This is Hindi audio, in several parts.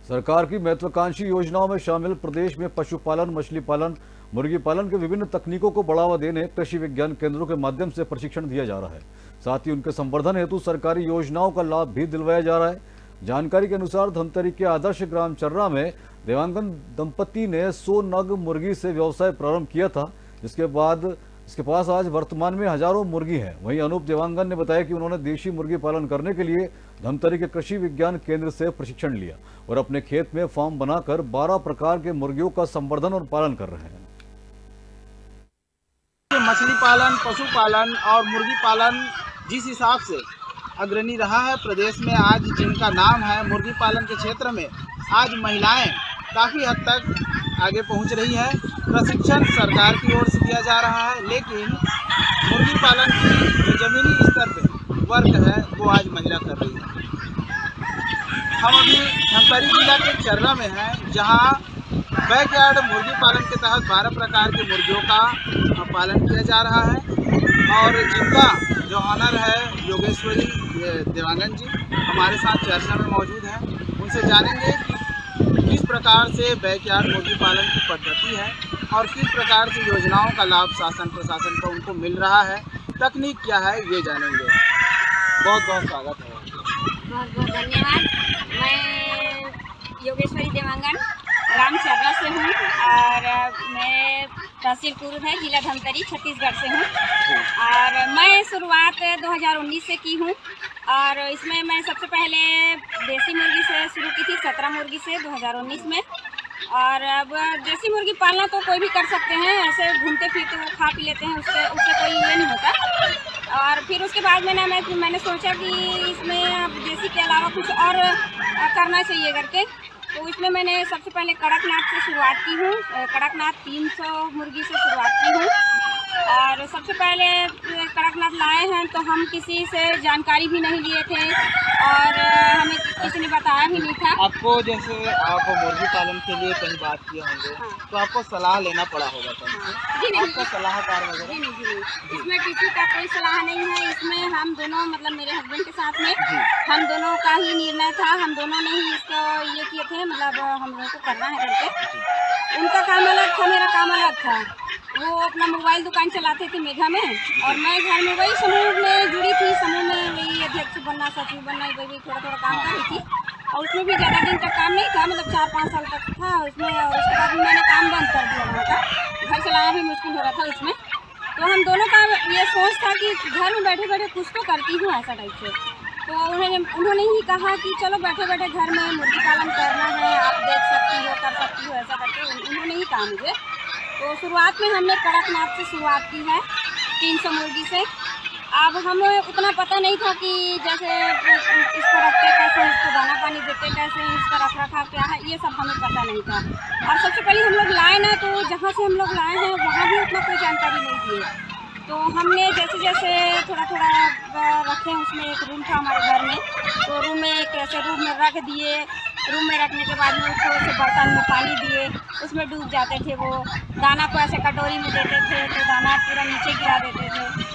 सरकार की महत्वाकांक्षी योजनाओं में शामिल प्रदेश में पशुपालन, मछली पालन, मुर्गी पालन के विभिन्न तकनीकों को बढ़ावा देने कृषि विज्ञान केंद्रों के माध्यम से प्रशिक्षण दिया जा रहा है। साथ ही उनके संवर्धन हेतु सरकारी योजनाओं का लाभ भी दिलवाया जा रहा है। जानकारी के अनुसार धमतरी के आदर्श ग्राम चर्रा में देवांगन दंपति ने 100 नग मुर्गी से व्यवसाय प्रारंभ किया था, इसके पास आज वर्तमान में हजारों मुर्गी हैं। वहीं अनूप देवांगन ने बताया कि उन्होंने देशी मुर्गी पालन करने के लिए धमतरी के कृषि विज्ञान केंद्र से प्रशिक्षण लिया और अपने खेत में फार्म बनाकर 12 प्रकार के मुर्गियों का संवर्धन और पालन कर रहे हैं। मछली पालन, पशुपालन और मुर्गी पालन जिस हिसाब से अग्रणी रहा है प्रदेश में, आज जिनका नाम है मुर्गी पालन के क्षेत्र में, आज महिलाएं काफ़ी हद तक आगे पहुंच रही है। प्रशिक्षण सरकार की ओर से दिया जा रहा है, लेकिन मुर्गी पालन की जो जमीनी स्तर पे वर्क है वो आज महिला कर रही है। हम अभी धमतरी जिला के चर्रा में हैं, जहां बैकयार्ड मुर्गी पालन के तहत 12 प्रकार की मुर्गियों का पालन किया जा रहा है और जिनका जो ऑनर है योगेश्वरी देवांगन जी हमारे साथ चर्चा में मौजूद हैं। उनसे जानेंगे कि किस प्रकार से बैकयार्ड मुर्गी पालन की पद्धति है और किस प्रकार से योजनाओं का लाभ शासन प्रशासन को उनको मिल रहा है, तकनीक क्या है, ये जानेंगे। बहुत बहुत स्वागत है। बहुत बहुत धन्यवाद। मैं योगेश्वरी देवांगन ग्राम चर्रा से हूँ और मैं तहसील कुरुद है, जिला धमतरी, छत्तीसगढ़ से हूँ। और मैं शुरुआत 2019 से की हूँ और इसमें मैं सबसे पहले देसी मुर्गी से शुरू की थी, 17 मुर्गी से 2019 में। और अब देसी मुर्गी पालना तो कोई भी कर सकते हैं, ऐसे घूमते फिरते वो खा पी लेते हैं, उससे कोई ये नहीं होता। और फिर उसके बाद मैंने सोचा कि इसमें अब देसी के अलावा कुछ और करना चाहिए करके, तो इसमें मैंने सबसे पहले कड़कनाथ से शुरुआत की हूँ। कड़कनाथ 300 मुर्गी से शुरुआत की हूँ और सबसे पहले कड़कनाथ लाए हैं तो हम किसी से जानकारी भी नहीं लिए थे और हमें किसी ने बताया भी नहीं था। आपको जैसे आप मुर्गी पालन के लिए कहीं बात किए होंगे, हाँ। तो आपको सलाह लेना पड़ा होगा कहीं से? जी नहीं, आपका सलाहकार वगैरह? जी नहीं, इसमें किसी का कोई सलाह नहीं है। इसमें हम दोनों, मतलब मेरे हस्बैंड के साथ में हम दोनों का ही निर्णय था। हम दोनों ने ही इसको ये किए थे, मतलब हम लोगों को करना है करके। उनका काम अलग था, मेरा काम अलग था। वो अपना मोबाइल दुकान चलाते थे मेघा में और मैं घर में वही समूह में जुड़ी थी। समूह में वही अध्यक्ष बनना, सचिव बनना, वही थोड़ा थोड़ा काम कर रही थी और उसमें भी ज़्यादा दिन तक काम नहीं था, मतलब 4-5 साल तक था उसमें। और उसके बाद मैंने काम बंद कर दिया वहाँ का, घर चलाना भी मुश्किल हो रहा था उसमें। तो हम दोनों का ये सोच था कि घर में बैठे बैठे कुछ तो करती हूँ ऐसा टाइप से। तो उन्होंने ही कहा कि चलो बैठे बैठे घर में मुर्गी पालन करना है, आप देख सकती हो, कर सकती हो, ऐसा करके उन्होंने ही कहा मुझे। तो शुरुआत में हमने कड़कनाथ से शुरुआत की है 300 मुर्गी से। अब हमें उतना पता नहीं था कि जैसे इसको रखते कैसे, इसको दाना पानी देते कैसे, इसका रख रखाव क्या है, ये सब हमें पता नहीं था। और सबसे पहले हम लोग लाए ना, तो जहाँ से हम लोग लाए हैं वहाँ भी उतना कोई जानकारी नहीं दिए। तो हमने जैसे जैसे थोड़ा थोड़ा रखे, उसमें एक रूम था हमारे घर में, तो रूम में एक ऐसे रूम में रख दिए। रूम में रखने के बाद में थोड़े से बर्तन में पानी दिए, उसमें डूब जाते थे वो। दाना को ऐसे कटोरी में देते थे तो दाना पूरा नीचे गिरा देते थे।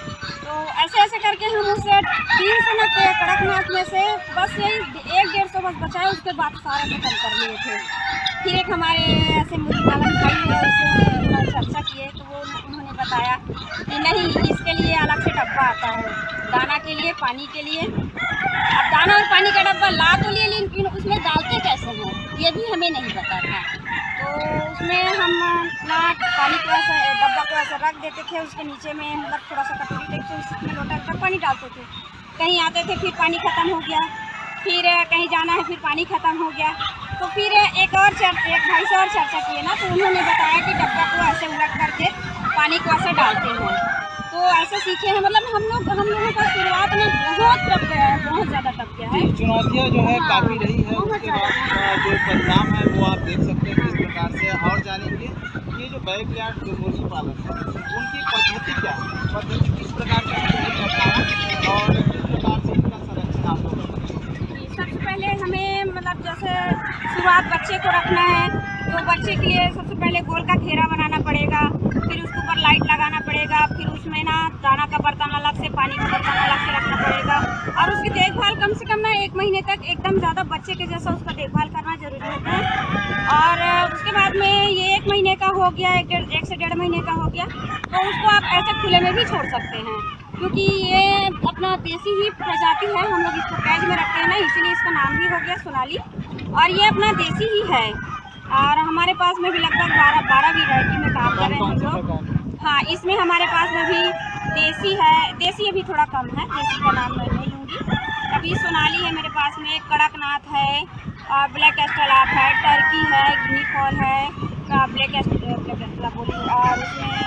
तो ऐसे ऐसे करके हम उसे 300 नग के कड़कनाथ में से बस यही 1-150 बस बचाए, उसके बाद सारा खत्म कर लिए थे। फिर एक हमारे ऐसे मुर्गी पालन भाई है, उससे चर्चा किए तो वो उन्होंने बताया कि नहीं, इसके लिए अलग से डब्बा आता है, दाना के लिए, पानी के लिए। अब दाना और पानी का डब्बा ला तो लिए, लेकिन उसमें डालते कैसे हैं ये भी हमें नहीं पता था। तो उसमें हम ना पानी को ऐसा, डब्बा को ऐसा रख देते थे, उसके नीचे में मतलब थोड़ा सा कटोरी टाइप से उसमें लोटा तक पानी डालते थे। कहीं आते थे फिर पानी ख़त्म हो गया, फिर कहीं जाना है फिर पानी ख़त्म हो गया। तो फिर एक भाई से और चर्चा किए ना, तो उन्होंने बताया कि डब्बा को ऐसे उलट करके पानी को ऐसे डालते हैं। तो ऐसे सीखे हैं, मतलब हम लोगों का शुरुआत में बहुत टप गया है, बहुत ज़्यादा टप गया है। चुनौतियाँ जो है हाँ, काफ़ी रही है, बहुत उसके बाद जो परिणाम है वो आप देख सकते हैं किस प्रकार से। और जानेंगे ये जो बैकयार्ड जो मुर्गी पालन है उनकी पद्धति क्या है, पद्धति किस प्रकार से करता है और किस प्रकार से इनका संरक्षण आप लोग करते हैं? सबसे पहले हमें, मतलब जैसे शुरुआत बच्चे को रखना है तो बच्चे के लिए सबसे पहले गोल का घेरा बनाना पड़ेगा, फिर उसके ऊपर लाइट लगाना पड़ेगा, फिर उसमें ना दाना का बर्तन अलग से, पानी का बर्तन अलग से रखना पड़ेगा। और उसकी देखभाल कम से कम ना 1 महीने तक एकदम ज़्यादा बच्चे के जैसा उसका देखभाल करना जरूरी होता है। 1 महीने का हो गया, 1 से 1.5 महीने का हो गया, तो उसको आप ऐसे खुले में भी छोड़ सकते हैं, क्योंकि ये अपना देसी ही प्रजाति है। हम लोग इसको कैज में रखते हैं ना, इसीलिए इसका नाम भी हो गया सोनाली, और ये अपना देसी ही है। और हमारे पास में भी लगभग 12 वैरायटी में काम कर रहे हैं हम लोग। हाँ, इसमें हमारे पास में भी देसी है, देसी अभी थोड़ा कम है, देसी का नाम मैं नहीं लूँगी। अभी सोनाली है मेरे पास में, कड़कनाथ है, और ब्लैक एस्ट्रोलाप है, टर्की है, गिनी फॉल है, ब्लैक एस्ट्रोलाप बोली, और उसमें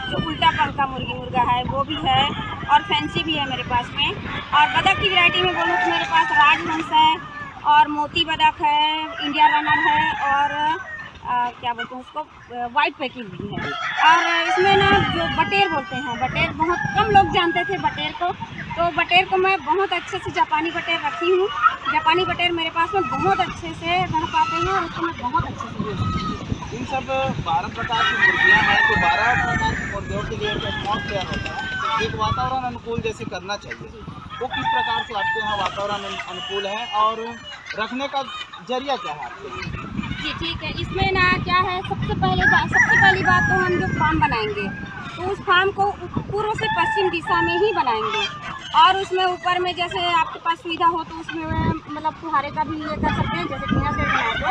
जो उल्टा पंख का मुर्गा है वो भी है, और फैंसी भी है मेरे पास में। और बतख की वैरायटी में बोलूँ तो मेरे पास राजहंस है, और मोती बतख है, इंडिया रनर है, और क्या बोलते हैं उसको, वाइट पैकिंग भी है। और इसमें ना जो बटेर बोलते हैं, बटेर बहुत कम लोग जानते थे बटेर को, तो बटेर को मैं बहुत अच्छे से जापानी बटेर रखी हूँ। जापानी बटेर मेरे पास में बहुत अच्छे से बढ़ पाते हैं, और उसको मैं बहुत अच्छे से बेचती हूँ। इन सब 12 प्रकार की मुर्गियाँ हैं, तो 12 प्रकार की मुर्गियों के लिए एक एटमॉस्फेयर तैयार होता है, एक वातावरण अनुकूल जैसे करना चाहिए, वो किस प्रकार से आपके यहाँ वातावरण अनुकूल है, और रखने का जरिया क्या है आपके लिए? जी ठीक है, इसमें ना क्या है, सबसे पहली बात तो हम जो फार्म बनाएंगे, तो उस फार्म को पूर्व से पश्चिम दिशा में ही बनाएंगे, और उसमें ऊपर में जैसे आपके पास सुविधा हो तो उसमें मतलब फुहारे का भी ये कर सकते हैं, जैसे टीना सेट बनाए तो।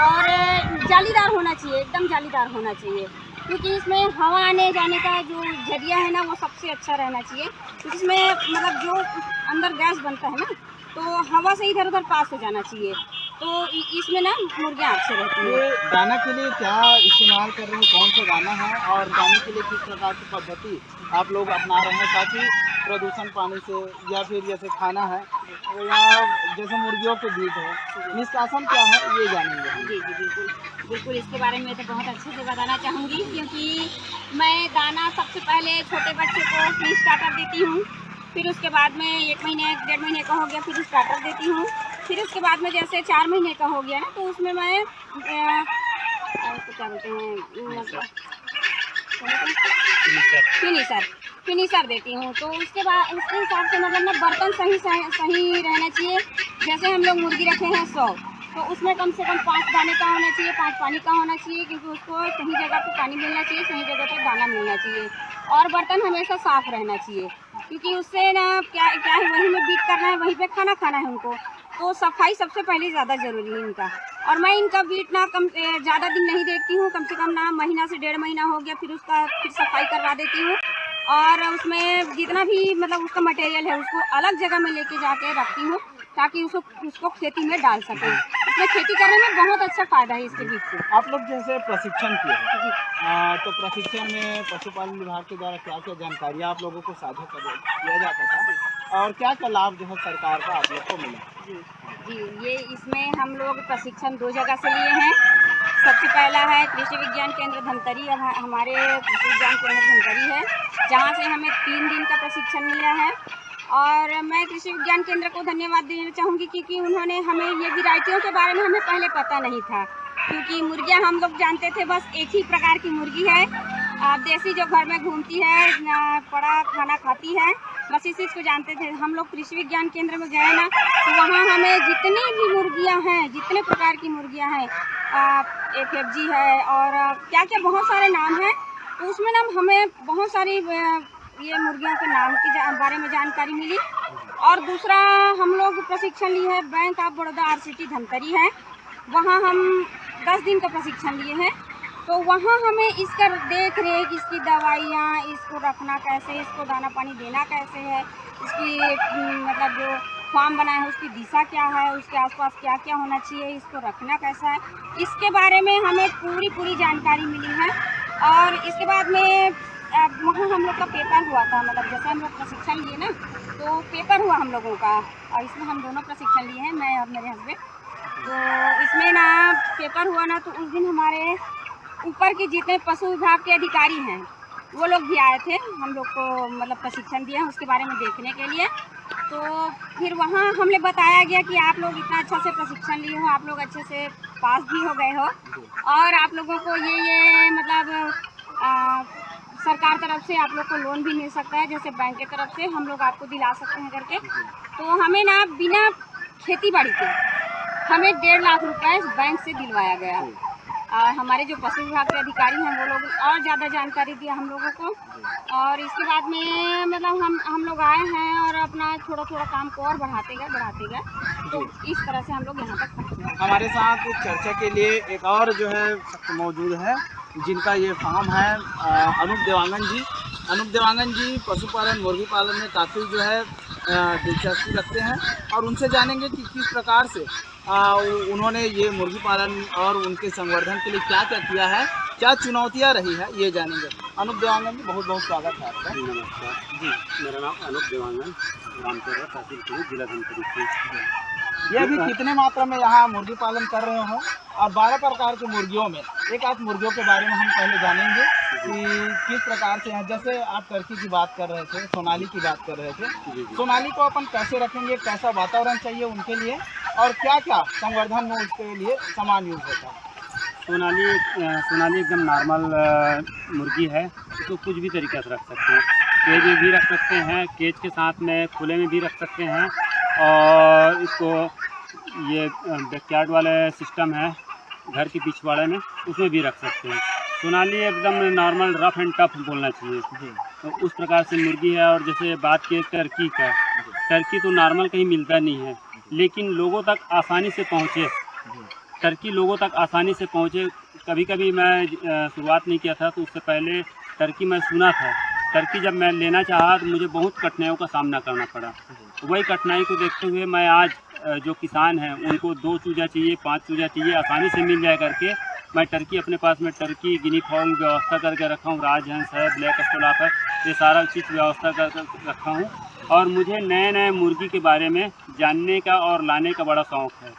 और जालीदार होना चाहिए, एकदम जालीदार होना चाहिए, क्योंकि इसमें हवा आने जाने का जो जरिया है ना वो सबसे अच्छा रहना चाहिए। इसमें मतलब जो अंदर गैस बनता है ना, तो हवा से इधर उधर पास हो जाना चाहिए, तो इसमें ना मुर्गियाँ अच्छे रहती हैं। ये दाना के लिए क्या इस्तेमाल कर रहे हैं, कौन सा दाना है, और दाने के लिए किस प्रकार की पद्धति आप लोग अपना रहे हैं, ताकि प्रदूषण पानी से, या फिर जैसे खाना है या जैसे मुर्गियों के बीज है, निष्कासन क्या है ये जानेंगे। जी जी बिल्कुल बिल्कुल, इसके बारे में तो बहुत अच्छे से बताना चाहूँगी, क्योंकि मैं दाना सबसे पहले छोटे बच्चे को फ्री स्टार्टर देती हूँ, फिर उसके बाद में 1 महीने 1.5 महीने का हो गया फिर स्टार्टर देती हूँ, फिर उसके बाद में जैसे 4 महीने का हो गया ना, तो उसमें मैं क्या बोलते हैं फिनिशर देती हूँ। तो उसके बाद उसके हिसाब से मतलब ना बर्तन सही रहना चाहिए। जैसे हम लोग मुर्गी रखे हैं 100, तो उसमें कम से कम 5 दाने का होना चाहिए, 5 पानी का होना चाहिए, क्योंकि उसको सही जगह पे पानी मिलना चाहिए, सही जगह पे दाना मिलना चाहिए, और बर्तन हमेशा साफ़ रहना चाहिए, क्योंकि उससे ना क्या है, वहीं में बीट करना है, वहीं पे खाना खाना है उनको, तो सफाई सबसे पहले ज़्यादा ज़रूरी है इनका। और मैं इनका बीट ना ज़्यादा दिन नहीं देखती हूँ, कम से कम ना महीना से 1.5 महीना हो गया, फिर सफाई करवा देती हूँ, और उसमें जितना भी मतलब उसका मटेरियल है उसको अलग जगह में लेके जाके रखती हूँ, ताकि उसको खेती में डाल सकें। इसमें खेती करने में बहुत अच्छा फ़ायदा है इसके बीज से। आप लोग जैसे प्रशिक्षण किए हैं, तो प्रशिक्षण में पशुपालन विभाग के द्वारा क्या क्या जानकारियाँ आप लोगों को साझा किया जाता था, और क्या क्या लाभ जो है सरकार का आप लोग को मिला? जी, ये इसमें हम लोग प्रशिक्षण 2 जगह से लिए हैं। सबसे पहला है कृषि विज्ञान केंद्र धमतरी, अब हमारे कृषि विज्ञान केंद्र धमतरी है, जहाँ से हमें 3 दिन का प्रशिक्षण मिला है। और मैं कृषि विज्ञान केंद्र को धन्यवाद देना चाहूँगी, क्योंकि उन्होंने हमें ये वैरायटियों के बारे में हमें पहले पता नहीं था, क्योंकि मुर्गियाँ हम लोग जानते थे बस एक ही प्रकार की मुर्गी है, देसी जो घर में घूमती है, पड़ा खाना खाती है, बस इसी को जानते थे। हम लोग कृषि विज्ञान केंद्र में गए ना, तो वहाँ हमें जितनी भी मुर्गियाँ हैं, जितने प्रकार की मुर्गियाँ हैं, FFG है और क्या क्या बहुत सारे नाम हैं, तो उसमें ना हमें बहुत सारी ये मुर्गियों के नाम के बारे में जानकारी मिली। और दूसरा हम लोग प्रशिक्षण लिए है bank of Baroda RCT Dhamtari है, वहाँ हम 10 दिन का प्रशिक्षण लिए हैं। तो वहाँ हमें इसका देख रेख, इसकी दवाइयाँ, इसको रखना कैसे, इसको दाना पानी देना कैसे है, इसकी मतलब जो फार्म बना है उसकी दिशा क्या है, उसके आसपास क्या क्या होना चाहिए, इसको रखना कैसा है, इसके बारे में हमें पूरी जानकारी मिली है। और इसके बाद में वहाँ हम लोग का पेपर हुआ था, मतलब जैसे हम लोग प्रशिक्षण लिए ना, तो पेपर हुआ हम लोगों का, और इसमें हम दोनों प्रशिक्षण लिए हैं, मैं और मेरे हस्बैंड। तो इसमें ना पेपर हुआ ना, तो उस दिन हमारे ऊपर के जितने पशु विभाग के अधिकारी हैं वो लोग भी आए थे, हम लोग को मतलब प्रशिक्षण दिया उसके बारे में देखने के लिए। तो फिर वहाँ हमें बताया गया कि आप लोग इतना अच्छा से प्रशिक्षण लिए हो, आप लोग अच्छे से पास भी हो गए हो, और आप लोगों को ये मतलब सरकार तरफ से आप लोग को लोन भी मिल सकता है, जैसे बैंक की तरफ से हम लोग आपको दिला सकते हैं करके। तो हमें ना बिना खेती बाड़ी के हमें 1.5 लाख रुपए बैंक से दिलवाया गया। और हमारे जो पशु विभाग के अधिकारी हैं वो लोग और ज़्यादा जानकारी दिया हम लोगों को। और इसके बाद में मतलब हम लोग आए हैं और अपना थोड़ा थोड़ा काम को और बढ़ाते गए तो इस तरह से हम लोग यहाँ तक पहुँचे। हमारे साथ चर्चा के लिए एक और जो है शख्स मौजूद है जिनका ये फार्म है, अनूप देवांगन जी पशुपालन मुर्गी पालन में काफ़ी जो है दिलचस्पी रखते हैं और उनसे जानेंगे कि किस प्रकार से उन्होंने ये मुर्गी पालन और उनके संवर्धन के लिए क्या क्या किया है, क्या चुनौतियाँ रही है, ये जानेंगे। अनूप देवांगन जी, बहुत बहुत स्वागत है आपका। नमस्कार जी, मेरा नाम अनूप देवांगन, रामपुरा तहसील पुरी, जिला धनपुरी। ये अभी कितने मात्रा में यहाँ मुर्गी पालन कर रहे हो और 12 प्रकार की मुर्गियों में एक आध मुर्गियों के बारे में हम पहले जानेंगे कि किस प्रकार से हैं। जैसे आप टर्की की बात कर रहे थे, सोनाली की बात कर रहे थे, सोनाली को अपन कैसे रखेंगे, कैसा वातावरण चाहिए उनके लिए और क्या क्या संवर्धन में उसके लिए सामान यूज होता है? सोनाली एकदम नॉर्मल मुर्गी है, इसको कुछ भी तरीके से रख सकते हैं। केज में भी रख सकते हैं, केज के साथ में खुले में भी रख सकते हैं और इसको ये बैकयार्ड वाले सिस्टम है घर के पिछवाड़े में, उसमें भी रख सकते हैं। सोनाली एकदम नॉर्मल रफ एंड टफ बोलना चाहिए, तो उस प्रकार से मुर्गी है। और जैसे बात की टर्की का, टर्की तो नॉर्मल कहीं मिलता नहीं है, लेकिन लोगों तक आसानी से पहुँचे, टर्की लोगों तक आसानी से पहुँचे। कभी कभी मैं शुरुआत नहीं किया था तो उससे पहले टर्की मैं सुना था, टर्की जब मैं लेना चाहा तो मुझे बहुत कठिनाइयों का सामना करना पड़ा। वही कठिनाई को देखते हुए मैं आज जो किसान हैं उनको 2 चूजा चाहिए, 5 चूजा चाहिए, आसानी से मिल जाए करके मैं टर्की अपने पास में टर्की गिनी फॉल व्यवस्था करके रखा हूँ, राजहंस है, ब्लैक स्टोलाफ है, ये सारा चीज़ व्यवस्था कर रखा हूँ। और मुझे नए नए मुर्गी के बारे में जानने का और लाने का बड़ा शौक़ है,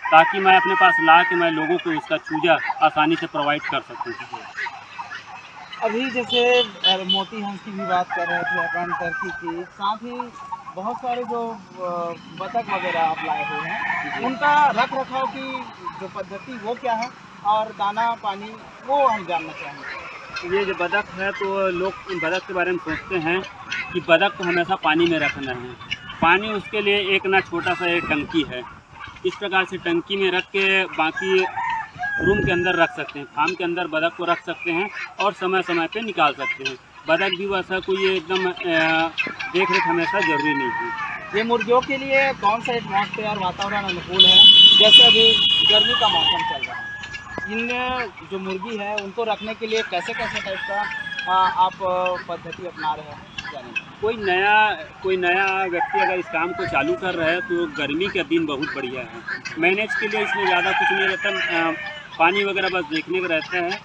ताकि मैं अपने पास ला के मैं लोगों को इसका चूजा आसानी से प्रोवाइड कर सकूँ। अभी जैसे मोती हंस की भी बात कर रहे थे अपन, टर्की की, साथ ही बहुत सारे जो बतख वगैरह आप लाए हुए हैं, उनका रख रखाव की जो पद्धति वो क्या है और दाना पानी वो हम जानना चाहेंगे। ये जो बतख है तो लोग बतख के बारे में सोचते हैं कि बतख को हमेशा पानी में रखना है। पानी उसके लिए एक ना छोटा सा एक टंकी है, इस प्रकार से टंकी में रख के बाकी रूम के अंदर रख सकते हैं, फार्म के अंदर बतख को रख सकते हैं और समय समय पे निकाल सकते हैं। बतख भी वैसा कोई एकदम देख रेख हमेशा जरूरी नहीं है। ये मुर्गियों के लिए कौन सा एटमॉस्फेयर वातावरण अनुकूल है? जैसे अभी गर्मी का मौसम चल रहा है, इन जो मुर्गी है उनको रखने के लिए कैसे कैसे टाइप का आप पद्धति अपना रहे हैं? कोई नया व्यक्ति अगर इस काम को चालू कर रहा है तो गर्मी का दिन बहुत बढ़िया है। मैनेज के लिए इसमें ज़्यादा कुछ नहीं रहता, पानी वगैरह बस देखने का रहता है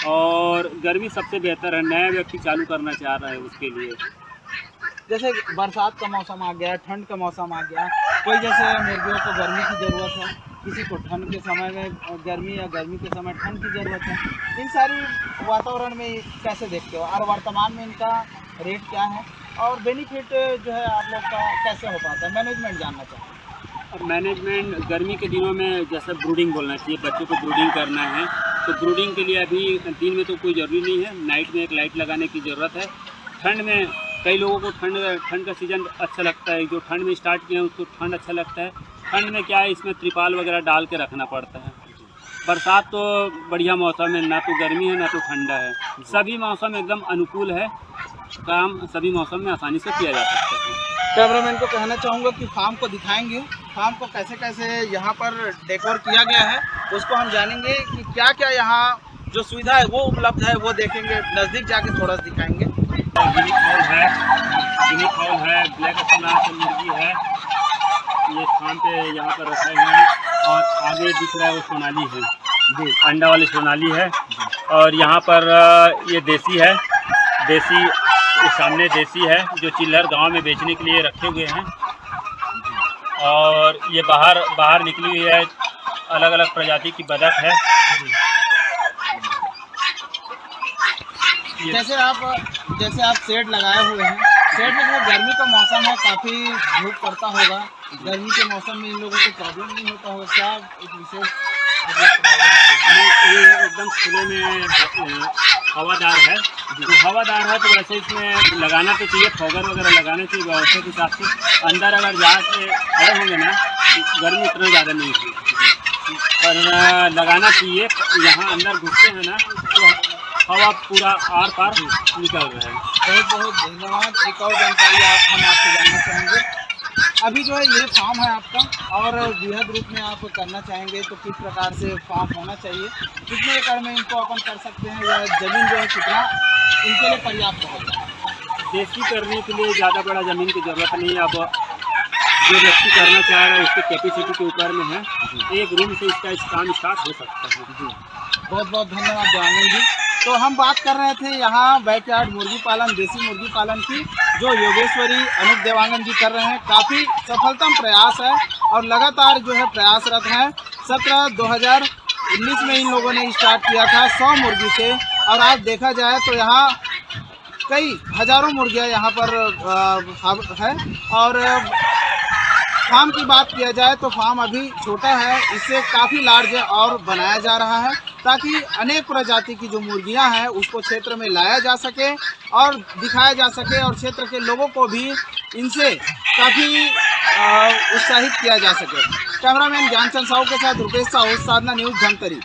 और गर्मी सबसे बेहतर है। नया व्यक्ति चालू करना चाह रहा है उसके लिए। जैसे बरसात का मौसम आ गया, ठंड का मौसम आ गया, कोई जैसे मुर्गियों को गर्मी की ज़रूरत है, किसी को ठंड के समय में गर्मी या गर्मी के समय ठंड की ज़रूरत है, इन सारी वातावरण में कैसे देखते हो और वर्तमान में इनका रेट क्या है और बेनिफिट जो है आप लोग का कैसे हो पाता है? मैनेजमेंट जानना चाहते हैं। अब मैनेजमेंट गर्मी के दिनों में जैसे ब्रूडिंग बोलना चाहिए, बच्चों को ब्रूडिंग करना है तो ब्रूडिंग के लिए अभी दिन में तो कोई ज़रूरी नहीं है, नाइट में एक लाइट लगाने की ज़रूरत है। ठंड में कई लोगों को ठंड का सीज़न अच्छा लगता है, जो ठंड में स्टार्ट किए हैं उसको ठंड अच्छा लगता है। ठंड में क्या है, इसमें त्रिपाल वगैरह डाल के रखना पड़ता है। बरसात तो बढ़िया मौसम है, ना तो गर्मी है ना तो ठंडा है, सभी मौसम एकदम अनुकूल है, काम सभी मौसम में आसानी से किया जा सकता है। कैमरामैन को कहना चाहूँगा कि फार्म को दिखाएंगे, फार्म को कैसे कैसे यहाँ पर डेकोर किया गया है उसको हम जानेंगे कि क्या क्या यहाँ जो सुविधा है वो उपलब्ध है, वो देखेंगे, नज़दीक जाके थोड़ा सा दिखाएंगे। गिनी फॉल है, ब्लैक स्टोलाफ मुर्गी है, ये फार्म पे यहाँ पर रखे हुए हैं और आगे दिख रहा है वो सोनाली है जी, अंडा वाली सोनाली है। और यहाँ पर ये देसी है, देसी सामने देसी है जो चिल्लर गांव में बेचने के लिए रखे हुए हैं। और ये बाहर निकली हुई है, अलग अलग प्रजाति की बतख है। जैसे आप शेड लगाए हुए हैं, शेड में जो गर्मी का मौसम है, काफ़ी धूप पड़ता होगा, गर्मी के मौसम में इन लोगों को प्रॉब्लम नहीं होता होगा क्या? एक विशेष ये एकदम खुले में हवादार है, तो हवादार है तो वैसे इसमें लगाना तो चाहिए, फॉगर वगैरह लगाना चाहिए व्यवस्था के हिसाब से। अंदर अगर जाके खड़े होंगे ना, गर्मी इतना ज़्यादा नहीं होगी। पर लगाना चाहिए। यहाँ अंदर घुसते हैं ना तो हवा पूरा आर पार निकल रहा है। बहुत बहुत धन्यवाद। एक और जानकारी हम आपसे जानना चाहेंगे, अभी जो है ये फार्म है आपका और बृहद रूप में आप करना चाहेंगे तो किस प्रकार से फार्म होना चाहिए, कितने एकड़ में इनको अपन कर सकते हैं, या ज़मीन जो है कितना इनके लिए पर्याप्त होगा? देसी करने के लिए ज़्यादा बड़ा ज़मीन की ज़रूरत नहीं है। अब जो व्यक्ति करना चाह रहा है उसके कैपेसिटी के ऊपर में है, एक रूम से इसका काम स्टार्ट हो सकता है। जी बहुत बहुत धन्यवाद देवांगन जी। तो हम बात कर रहे थे यहाँ बैकयार्ड मुर्गी पालन, देसी मुर्गी पालन की, जो योगेश्वरी अनूप देवांगन जी कर रहे हैं। काफ़ी सफलतम प्रयास है और लगातार जो है प्रयासरत हैं। 2019 में इन लोगों ने स्टार्ट किया था 100 मुर्गी से, और आज देखा जाए तो यहाँ कई हज़ारों मुर्गियाँ यहाँ पर है। और फार्म की बात किया जाए तो फार्म अभी छोटा है, इससे काफ़ी लार्ज और बनाया जा रहा है ताकि अनेक प्रजाति की जो मुर्गियां हैं उसको क्षेत्र में लाया जा सके और दिखाया जा सके, और क्षेत्र के लोगों को भी इनसे काफ़ी उत्साहित किया जा सके। कैमरामैन ज्ञानचंद साहू के साथ रुपेश साहू, साधना न्यूज़, धमतरी।